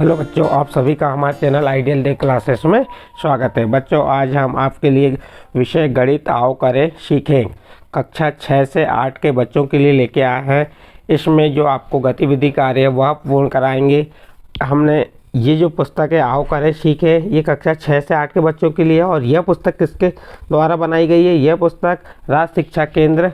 Hello बच्चों, आप सभी का हमारे चैनल आइडियल डे क्लासेस में स्वागत है। बच्चों, आज हम आपके लिए विषय गणित आओ करें सीखें कक्षा 6 से 8 के बच्चों के लिए लेके आए हैं। इसमें जो आपको गतिविधि कार्य है वह पूर्ण कराएंगे। हमने ये जो पुस्तक है आओ करें सीखे, ये कक्षा 6 से 8 के बच्चों के लिए है। और यह पुस्तक किसके द्वारा बनाई गई है? यह पुस्तक राज्य शिक्षा केंद्र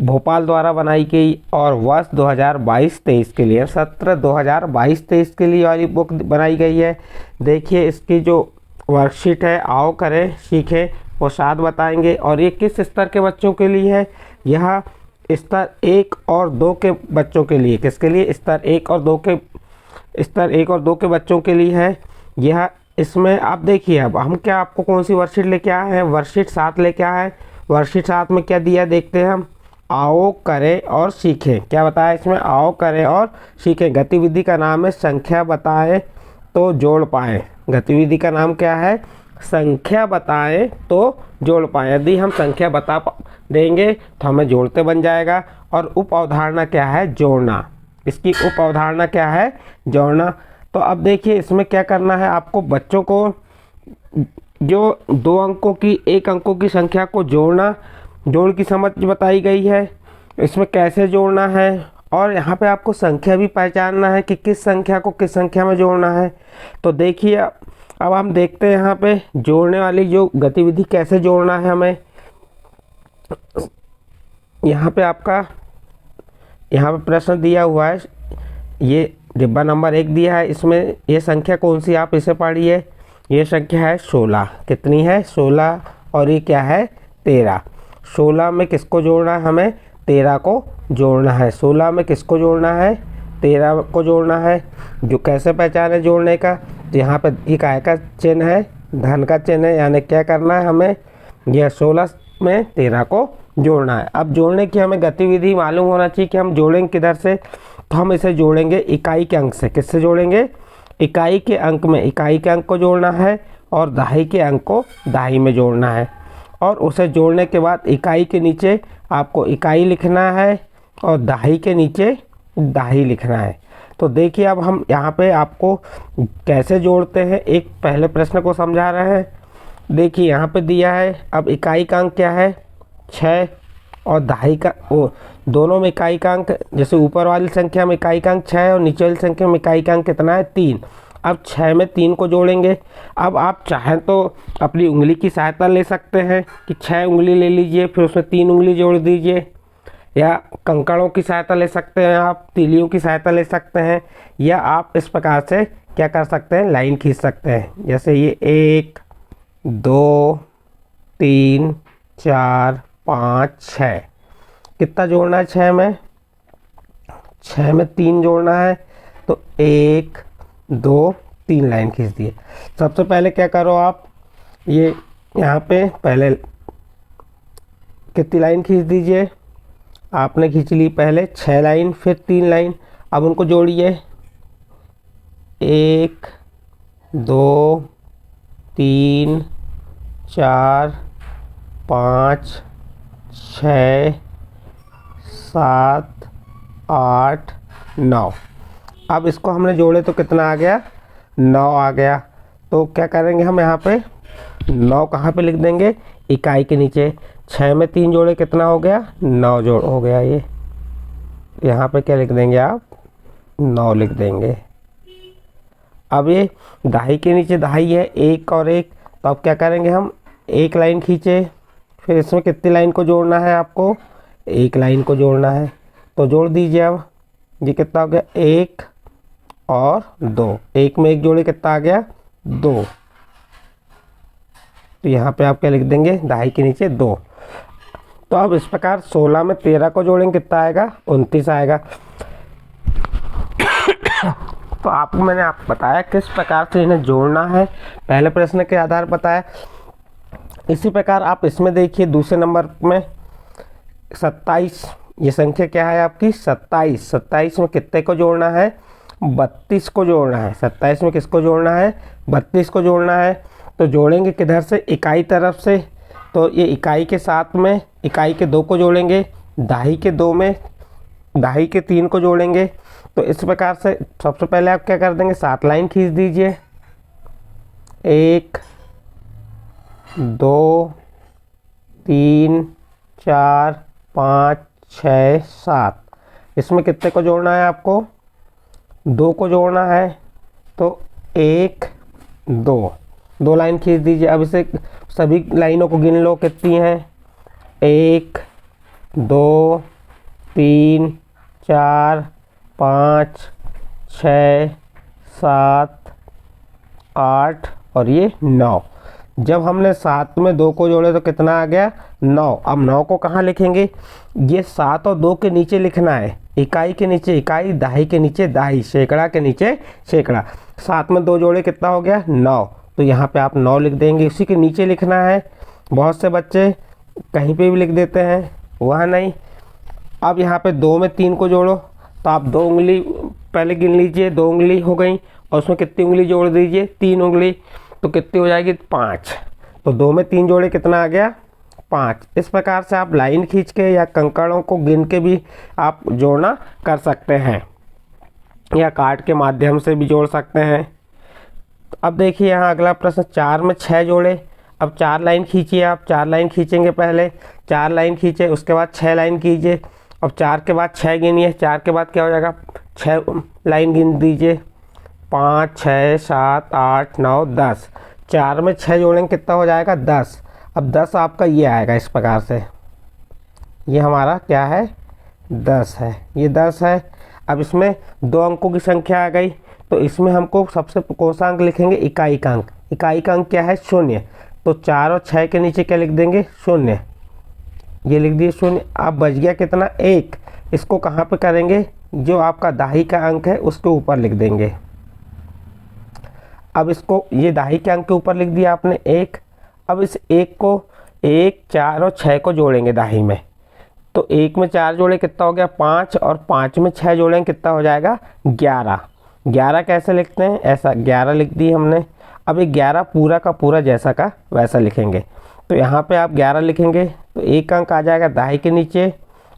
भोपाल द्वारा बनाई गई और वर्ष 2022-23 के लिए, सत्र 2022-23 के लिए वाली बुक बनाई गई है। देखिए, इसकी जो वर्कशीट है आओ करें सीखें वो साथ बताएंगे। और ये किस स्तर के बच्चों के लिए है? यह स्तर 1 और 2 के बच्चों के लिए। किसके लिए? स्तर 1 और 2 के बच्चों के लिए है यह। इसमें आप देखिए, अब हम क्या आपको कौन सी वर्कशीट लेके आए हैं? वर्कशीट 7 लेके आए हैं। वर्कशीट 7 में क्या दिया देखते हैं हम। आओ करें और सीखें। क्या बताया इसमें? आओ करें और सीखें। गतिविधि का नाम है संख्या बताएं तो जोड़ पाएं। गतिविधि का नाम क्या है? संख्या बताएं तो जोड़ पाएं। यदि हम संख्या बता देंगे तो हमें जोड़ते बन जाएगा। और उप अवधारणा क्या है? जोड़ना। इसकी उप अवधारणा क्या है? जोड़ना। तो अब देखिए, इसमें क्या करना है आपको? बच्चों को जो 2 अंकों की 1 अंकों की संख्या को जोड़ना, जोड़ की समझ बताई गई है। इसमें कैसे जोड़ना है और यहाँ पे आपको संख्या भी पहचानना है कि किस संख्या को किस संख्या में जोड़ना है। तो देखिए, अब हम देखते हैं यहाँ पे जोड़ने वाली जो गतिविधि कैसे जोड़ना है हमें। यहाँ पे आपका यहाँ पे प्रश्न दिया हुआ है। ये डिब्बा नंबर 1 दिया है। इसमें ये संख्या कौन सी आप इसे पढ़िए। ये संख्या है 16। कितनी है? 16। और ये क्या है? 13। 16 में किसको जोड़ना है हमें? 13 को जोड़ना है। 16 में किसको जोड़ना है? 13 को जोड़ना है। जो कैसे पहचान है जोड़ने का? तो यहाँ पे ये काय का चिन्ह है? धन का चिन्ह है। यानी क्या करना है हमें? यह 16 में 13 को जोड़ना है। अब जोड़ने की हमें गतिविधि मालूम होना चाहिए कि हम जोड़ेंगे किधर से। तो हम इसे जोड़ेंगे इकाई के अंक से। किससे जोड़ेंगे? इकाई के अंक में। इकाई के अंक को जोड़ना है और दहाई के अंक को दहाई में जोड़ना है। और उसे जोड़ने के बाद इकाई के नीचे आपको इकाई लिखना है और दहाई के नीचे दहाई लिखना है। तो देखिए, अब हम यहाँ पे आपको कैसे जोड़ते हैं एक पहले प्रश्न को समझा रहे हैं। देखिए, यहाँ पे दिया है। अब इकाई का अंक क्या है? 6 और दहाई का दोनों में इकाई का अंक, जैसे ऊपर वाली संख्या में इकाई का अंक 6 और नीचे वाली संख्या में इकाई का अंक कितना है? 3। अब 6 में 3 को जोड़ेंगे। अब आप चाहें तो अपनी उंगली की सहायता ले सकते हैं कि 6 उंगली ले लीजिए, फिर उसमें 3 उंगली जोड़ दीजिए। या कंकड़ों की सहायता ले सकते हैं, आप तीलियों की सहायता ले सकते हैं। या आप इस प्रकार से क्या कर सकते हैं? लाइन खींच सकते हैं। जैसे ये 1 2 3 4 5 6। कितना जोड़ना है 6 में? 6 में 3 जोड़ना है। तो 1 2 3 लाइन खींच दिए। सबसे पहले क्या करो आप, ये यहाँ पे पहले कितनी लाइन खींच दीजिए? आपने खींच ली पहले 6 लाइन, फिर 3 लाइन। अब उनको जोड़िए। 1 2 3 4 5 6 7 8 9। अब इसको हमने जोड़े तो कितना आ गया? 9 आ गया। तो क्या करेंगे हम यहाँ पे? 9 कहाँ पे लिख देंगे? इकाई के नीचे। 6 में 3 जोड़े कितना हो गया? 9 जोड़ हो गया। ये यहाँ पे क्या लिख देंगे आप? 9 लिख देंगे। अब ये दहाई के नीचे दहाई है, 1 और 1। तो अब क्या करेंगे हम? 1 लाइन खींचे। फिर इसमें कितनी लाइन को जोड़ना है आपको? 1 लाइन को जोड़ना है। तो जोड़ दीजिए। अब ये कितना हो गया? 1 और 2। 1 में 1 जोड़े कितना आ गया? 2। तो यहाँ पे आप क्या लिख देंगे? दहाई के नीचे 2। तो अब इस प्रकार 16 में 13 को जोड़ेंगे कितना आएगा? 29 आएगा। तो आपको मैंने बताया किस प्रकार से इन्हें जोड़ना है, पहले प्रश्न के आधार पर बताया। इसी प्रकार आप इसमें देखिए दूसरे नंबर में 27। ये संख्या क्या है आपकी? 27। 27 में कितने को जोड़ना है? 32 को जोड़ना है। 27 में किसको जोड़ना है? 32 को जोड़ना है। तो जोड़ेंगे किधर से? इकाई तरफ से। तो ये इकाई के साथ में इकाई के 2 को जोड़ेंगे, दहाई के 2 में दहाई के 3 को जोड़ेंगे। तो इस प्रकार से सबसे पहले आप क्या कर देंगे, 7 लाइन खींच दीजिए। 1 2 3 4 5 6 7। इसमें कितने को जोड़ना है आपको, 2 को जोड़ना है। तो 1 2 लाइन खींच दीजिए। अब इसे सभी लाइनों को गिन लो कितनी हैं, 1 2 3 4 5 6 7 8 और ये 9। जब हमने 7 में 2 को जोड़े तो कितना आ गया, 9। अब 9 को कहाँ लिखेंगे, ये 7 और 2 के नीचे लिखना है, इकाई के नीचे इकाई, दहाई के नीचे दहाई, सैकड़ा के नीचे सैकड़ा। 7 में 2 जोड़े कितना हो गया, 9। तो यहाँ पे आप 9 लिख देंगे, उसी के नीचे लिखना है। बहुत से बच्चे कहीं पे भी लिख देते हैं, वह नहीं। अब यहाँ पे 2 में 3 को जोड़ो, तो आप 2 उंगली पहले गिन लीजिए, 2 उंगली हो गई, और उसमें कितनी उंगली जोड़ दीजिए, 3 उंगली, तो कितनी हो जाएगी, 5। तो 2 में 3 जोड़े कितना आ गया, 5। इस प्रकार से आप लाइन खींच के या कंकड़ों को गिन के भी आप जोड़ना कर सकते हैं, या कार्ड के माध्यम से भी जोड़ सकते हैं। अब देखिए यहाँ अगला प्रश्न, 4 में 6 जोड़े। अब 4 लाइन खींचिए आप, 4 लाइन खींचेंगे, पहले 4 लाइन खींचे, उसके बाद 6 लाइन कीजिए। अब 4 के बाद 6 गिनिए, 4 के बाद क्या हो जाएगा, 6 लाइन गिन दीजिए, 5 6 7 8 9 10। 4 में 6 जोड़ेंगे कितना हो जाएगा, 10। अब 10 आपका ये आएगा इस प्रकार से, ये हमारा क्या है, 10 है, ये 10 है। अब इसमें 2 अंकों की संख्या आ गई, तो इसमें हमको सबसे कौन सा अंक लिखेंगे, इकाई का अंक। इकाई का अंक क्या है, 0। तो 4 और 6 के नीचे क्या लिख देंगे, 0, ये लिख दिए 0। अब बच गया कितना, 1। इसको कहाँ पे करेंगे, जो आपका दहाई का अंक है उसके ऊपर लिख देंगे। अब इसको ये दहाई के अंक के ऊपर लिख दिया आपने 1। अब इस 1 को 1 4 और 6 को जोड़ेंगे दहाई में, तो 1 में 4 जोड़े कितना हो गया, 5, और 5 में 6 जोड़ेंगे कितना हो जाएगा, 11। 11 कैसे लिखते हैं, ऐसा 11 लिख दी हमने। अब ये 11 पूरा का पूरा जैसा का वैसा लिखेंगे, तो यहाँ पे आप 11 लिखेंगे, तो एक अंक आ जाएगा दहाई के नीचे,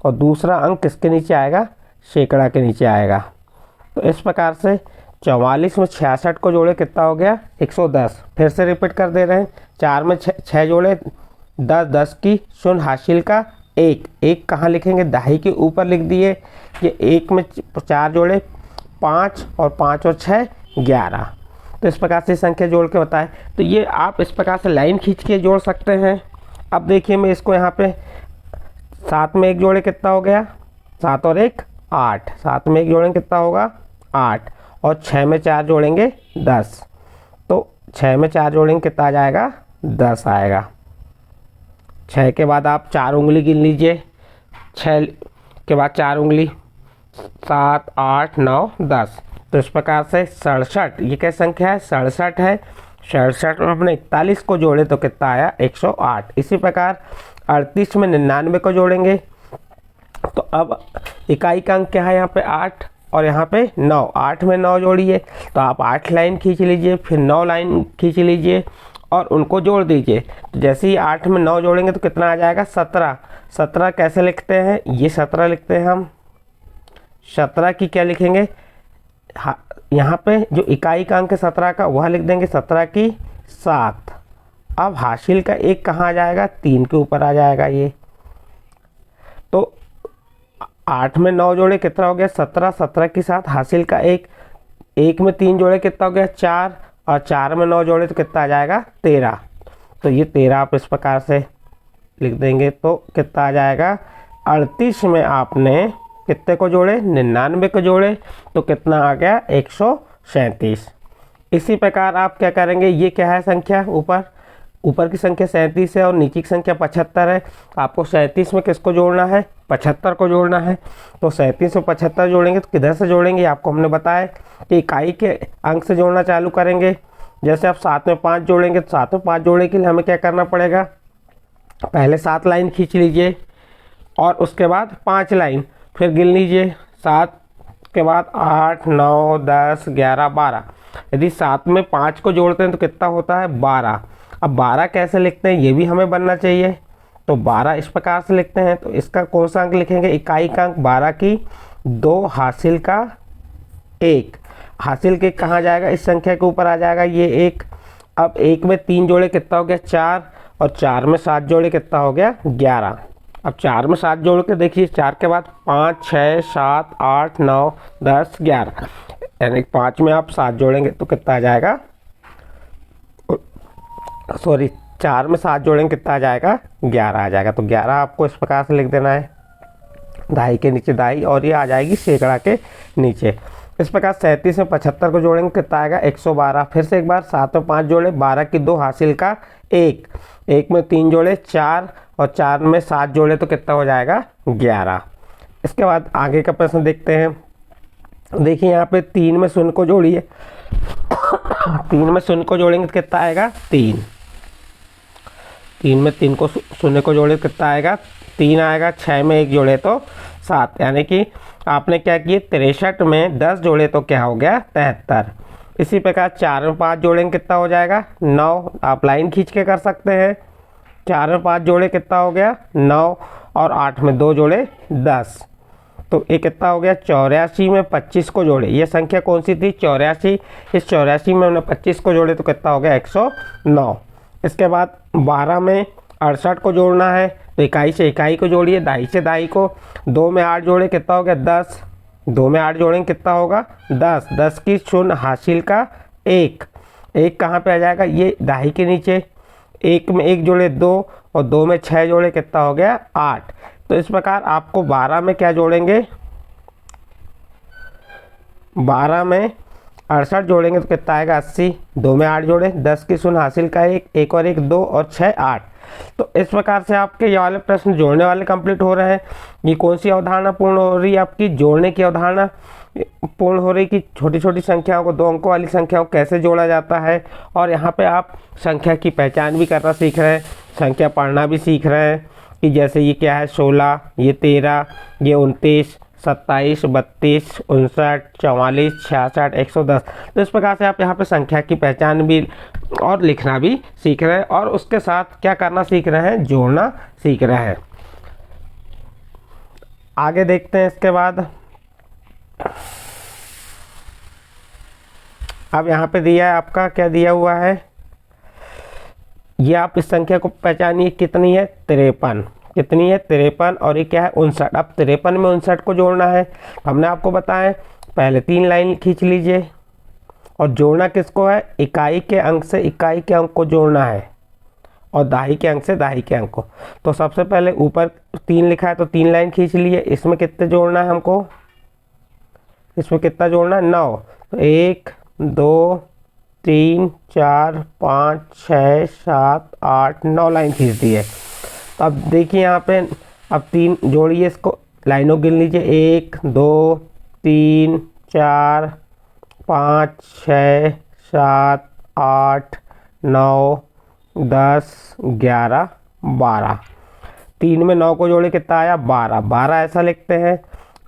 और दूसरा अंक किसके नीचे आएगा, सैकड़ा के नीचे आएगा। तो इस प्रकार से 44 में 66 को जोड़े कितना हो गया, 110। फिर से रिपीट कर दे रहे हैं, 4 में 6 जोड़े 10, 10 की शून्य हासिल का 1। 1 कहाँ लिखेंगे, दहाई के ऊपर लिख दिए। ये 1 में 4 जोड़े 5, और 5 और 6 11। तो इस प्रकार से संख्या जोड़ के बताएं। तो ये आप इस प्रकार से लाइन खींच के जोड़ सकते हैं। अब देखिए मैं इसको यहाँ पे 7 में 1 जोड़े कितना हो गया, 7 और 1 8। 7 में 1 जोड़ेंगे कितना होगा, 8, और 6 में 4 जोड़ेंगे 10। तो 6 में 4 जोड़ेंगे कितना आ जाएगा, 10 आएगा। 6 के बाद आप 4 उंगली गिन लीजिए, 6 के बाद 4 उंगली, 7 8 9 10। तो इस प्रकार से 67, ये क्या संख्या है, 67 है। 67 में अपने 41 को जोड़े तो कितना आया, 108। इसी प्रकार 38 में 99 को जोड़ेंगे, तो अब इकाई का अंक क्या है, यहाँ पे 8, और यहाँ पे 9। 8 में 9 जोड़िए, तो आप 8 लाइन खींच लीजिए, फिर 9 लाइन खींच लीजिए और उनको जोड़ दीजिए। तो जैसे ही 8 में 9 जोड़ेंगे तो कितना आ जाएगा, 17। 17 कैसे लिखते हैं, ये 17 लिखते हैं हम। 17 की क्या लिखेंगे, यहाँ पे जो इकाई का अंक है 17 का, वह लिख देंगे 17 की 7। अब हासिल का 1 कहाँ आ जाएगा, 3 के ऊपर आ जाएगा ये। तो 8 में 9 जोड़े कितना हो गया, 17, 17 की 7 हासिल का 1। 1 में 3 जोड़े कितना हो गया, 4, और 4 में 9 जोड़े तो कितना आ जाएगा, 13। तो ये 13 आप इस प्रकार से लिख देंगे, तो कितना आ जाएगा, 38 में आपने कितने को जोड़े, 99 को जोड़े, तो कितना आ गया, 137। इसी प्रकार आप क्या करेंगे, ये क्या है संख्या, ऊपर की संख्या 37 है और नीचे की संख्या 75 है। आपको 37 में किसको जोड़ना है, 75 को जोड़ना है। तो 37 में 75 जोड़ेंगे तो किधर से जोड़ेंगे, आपको हमने बताया कि इकाई के अंक से जोड़ना चालू करेंगे। जैसे आप 7 में 5 जोड़ेंगे, तो 7 में 5 जोड़ने के लिए हमें क्या करना पड़ेगा, पहले 7 लाइन खींच लीजिए और उसके बाद 5 लाइन फिर गिन लीजिए। 7 के बाद 8 9 10 11 12। यदि 7 में 5 को जोड़ते हैं तो कितना होता है, 12। अब 12 कैसे लिखते हैं, ये भी हमें बनना चाहिए। तो 12 इस प्रकार से लिखते हैं। तो इसका कौन सा अंक लिखेंगे, इकाई का अंक 12 की 2 हासिल का एक। हासिल के कहाँ जाएगा, इस संख्या के ऊपर आ जाएगा ये एक। अब एक में 3 जोड़े कितना हो गया 4, और 4 में 7 जोड़े कितना हो गया 11। अब 4 में 7 जोड़ के देखिए, 4 के बाद 5 6 7 8 9 10 11, यानी 5 में आप 7 जोड़ेंगे तो कितना आ जाएगा, सॉरी 4 में 7 जोड़ेंगे कितना आ जाएगा 11 आ जाएगा। तो 11 आपको इस प्रकार से लिख देना है, दहाई के नीचे दहाई, और ये आ जाएगी सैकड़ा के नीचे। इस प्रकार 37 में 75 को जोड़ेंगे कितना आएगा 112। फिर से एक बार 7 में 5 जोड़े, 12 की 2 हासिल का 1, 1 में 3 जोड़े 4, और 4 में 7 जोड़े तो कितना हो जाएगा 11। इसके बाद आगे का प्रश्न देखते हैं। देखिए यहाँ पे 3 में शून्य को जोड़िए, 3 में शून्य को जोड़ेंगे तो कितना आएगा 3, 3 में 3 को शून्य को जोड़े कितना आएगा 3 आएगा। 6 में 1 जोड़े तो 7, यानी कि आपने क्या किए 63 में 10 जोड़े तो क्या हो गया 73। इसी प्रकार 4 में 5 जोड़ेंगे कितना हो जाएगा 9, आप लाइन खींच के कर सकते हैं। 4 में 5 जोड़े कितना हो गया 9, और 8 में 2 जोड़े 10, तो ये कितना हो गया 84 में 25 को जोड़े। ये संख्या कौन सी थी 84, इस 84 में हमने 25 को जोड़े तो कितना हो गया 109। इसके बाद 12 में 68 को जोड़ना है, तो इकाई से इकाई को जोड़िए, दहाई से दहाई को। 2 में 8 जोड़े कितना हो गया 10, 2 में 8 जोड़ेंगे कितना होगा 10, 10 की शून्य हासिल का 1, 1 कहाँ पे आ जाएगा ये दहाई के नीचे। 1 में 1 जोड़े 2, और 2 में 6 जोड़े कितना हो गया 8। तो इस प्रकार आपको 12 में क्या जोड़ेंगे, 12 में 68 जोड़ेंगे तो कितना आएगा 80, 2 में 8 जोड़े, 10 की शून्य हासिल का 1, 1 और 1 2, और 6 8। तो इस प्रकार से आपके ये वाले प्रश्न जोड़ने वाले कंप्लीट हो रहे हैं। ये कौन सी अवधारणा पूर्ण हो रही है, आपकी जोड़ने की अवधारणा पूर्ण हो रही कि छोटी छोटी संख्याओं को, 2 अंकों वाली संख्याओं को कैसे जोड़ा जाता है। और यहाँ पे आप संख्या की पहचान भी करना सीख रहे हैं, संख्या पढ़ना भी सीख रहे हैं कि जैसे ये क्या है 16, ये 13, ये 29, 27, 32, 59, 44, 66, 110। तो इस प्रकार से आप यहाँ पे संख्या की पहचान भी और लिखना भी सीख रहे हैं, और उसके साथ क्या करना सीख रहे हैं, जोड़ना सीख रहे हैं। आगे देखते हैं। इसके बाद अब यहाँ पे दिया है आपका, क्या दिया हुआ है, ये आप इस संख्या को पहचानिए कितनी है 53, कितनी है 53, और ये क्या है 59। अब 53 में 59 को जोड़ना है। हमने आपको बताया पहले 3 लाइन खींच लीजिए, और जोड़ना किसको है, इकाई के अंक से इकाई के अंक को जोड़ना है, और दहाई के अंक से दहाई के अंक को। तो सबसे पहले ऊपर 3 लिखा है तो 3 लाइन खींच लिए, इसमें कितने जोड़ना है हमको, इसमें कितना जोड़ना है 9। तो 1 2 3 4 5 6 7 8 9 लाइन खींच दी है। तो अब देखिए यहाँ पे, अब 3 जोड़िए, इसको लाइनों गिन लीजिए, 1 2 3 4 5 6 7 8 9 10 11 12। 3 में 9 को जोड़े कितना आया 12, 12 ऐसा लिखते हैं।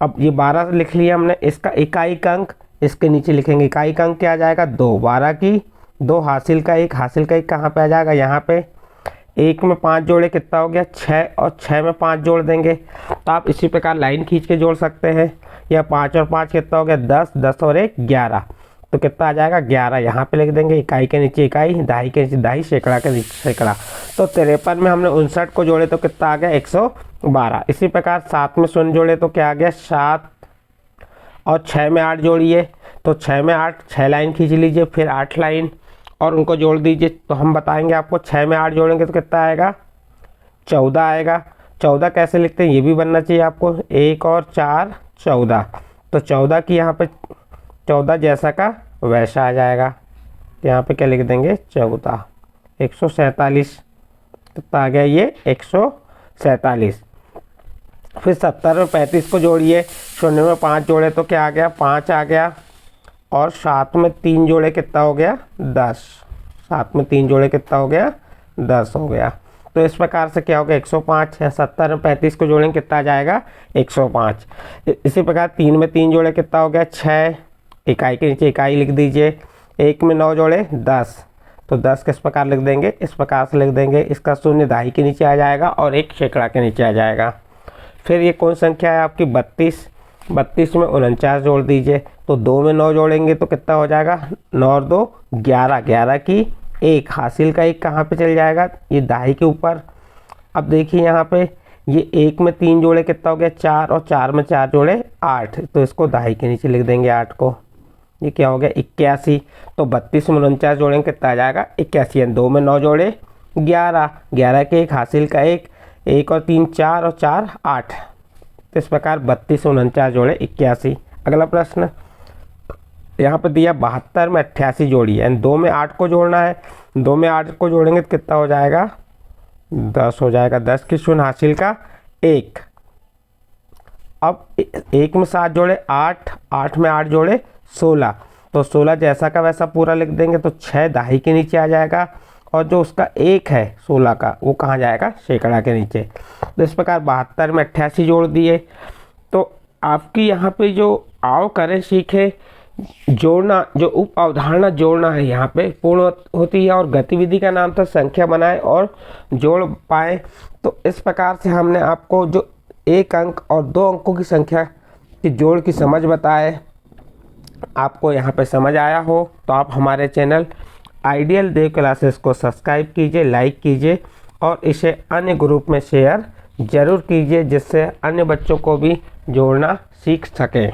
अब ये 12 लिख लिया हमने, इसका इकाई का अंक इसके नीचे लिखेंगे, इकाई का अंक क्या आ जाएगा 2, 12 की 2 हासिल का 1, हासिल का 1 कहाँ पे आ जाएगा यहाँ पे। 1 में 5 जोड़े कितना हो गया 6, और 6 में 5 जोड़ देंगे, तो आप इसी प्रकार लाइन खींच के जोड़ सकते हैं। या 5 और 5 कितना हो गया 10, 10 और 1 11, तो कितना आ जाएगा 11। यहाँ पे लिख देंगे, इकाई के नीचे इकाई, दहाई के नीचे दहाई, सैकड़ा के नीचे सैकड़ा। तो 53 में हमने 59 को जोड़े तो कितना आ गया 112। इसी प्रकार 7 में शून्य जोड़े तो क्या आ गया 7, और 6 में 8 जोड़िए, तो 6 में 8, 6 लाइन खींच लीजिए, फिर 8 लाइन और उनको जोड़ दीजिए। तो हम बताएंगे आपको 6 में 8 जोड़ेंगे तो कितना आएगा 14 आएगा। 14 कैसे लिखते हैं ये भी बनना चाहिए आपको, 1 और 4 14। तो 14 की यहाँ पे 14 जैसा का वैसा आ जाएगा, यहाँ पे क्या लिख देंगे 14। 147 कितना आ गया ये 147। फिर 70 में 35 को जोड़िए, 0 में 5 जोड़े तो क्या आ गया 5 आ गया, और 7 में 3 जोड़े कितना हो गया 10, 7 में 3 जोड़े कितना हो गया 10 हो गया। तो इस प्रकार से क्या हो गया 105 है। 70 में 35 को जोड़ेंगे कितना आ जाएगा 105। इसी प्रकार 3 में 3 जोड़े कितना हो गया 6, इकाई के नीचे इकाई लिख दीजिए। 1 में 9 जोड़े 10, तो 10 किस प्रकार लिख देंगे, इस प्रकार से लिख देंगे, इसका शून्य दहाई के नीचे आ जाएगा और 1 सैकड़ा के नीचे आ जाएगा। फिर ये कौन संख्या है आपकी 32, 32 में 49 जोड़ दीजिए, तो 2 में 9 जोड़ेंगे तो कितना हो जाएगा, 9 और 2 11, 11 की 1, हासिल का 1 कहाँ पे चल जाएगा, ये दाही के ऊपर। अब देखिए यहाँ पे ये 1 में 3 जोड़े कितना हो गया 4, और 4 में 4 जोड़े 8, तो इसको दाही के नीचे लिख देंगे 8 को। ये क्या हो गया 81, तो 32 में 49 जोड़ेंगे कितना आ जाएगा 81, 2 में 9 जोड़े 11, 11 के 1, हासिल का 1, 1 और 3 4 और 4 8, तो इस प्रकार 32 में 49 जोड़े 81। अगला प्रश्न यहाँ पर दिया 72 में 88 जोड़िए, यानी 2 में 8 को जोड़ना है, 2 में 8 को जोड़ेंगे तो कितना हो जाएगा 10 हो जाएगा, 10 की 0, हासिल का 1। अब 1 में 7 जोड़े 8, 8 में 8 जोड़े 16, तो 16 जैसा का वैसा पूरा लिख देंगे, तो 6 दाही के नीचे आ जाएगा, और जो उसका 1 है 16 का वो कहाँ जाएगा, शेकड़ा के नीचे। तो इस प्रकार 72 में 88 जोड़ दिए। तो आपकी यहाँ पे जो आओ करें सीखे जोड़ना, जो उप अवधारणा जोड़ना है यहाँ पे पूर्ण होती है, और गतिविधि का नाम था संख्या बनाए और जोड़ पाए। तो इस प्रकार से हमने आपको जो 1 अंक और 2 अंकों की संख्या की जोड़ की समझ बताए। आपको यहाँ पे समझ आया हो तो आप हमारे चैनल आइडियल देव क्लासेस को सब्सक्राइब कीजिए, लाइक कीजिए, और इसे अन्य ग्रुप में शेयर ज़रूर कीजिए, जिससे अन्य बच्चों को भी जोड़ना सीख सकें।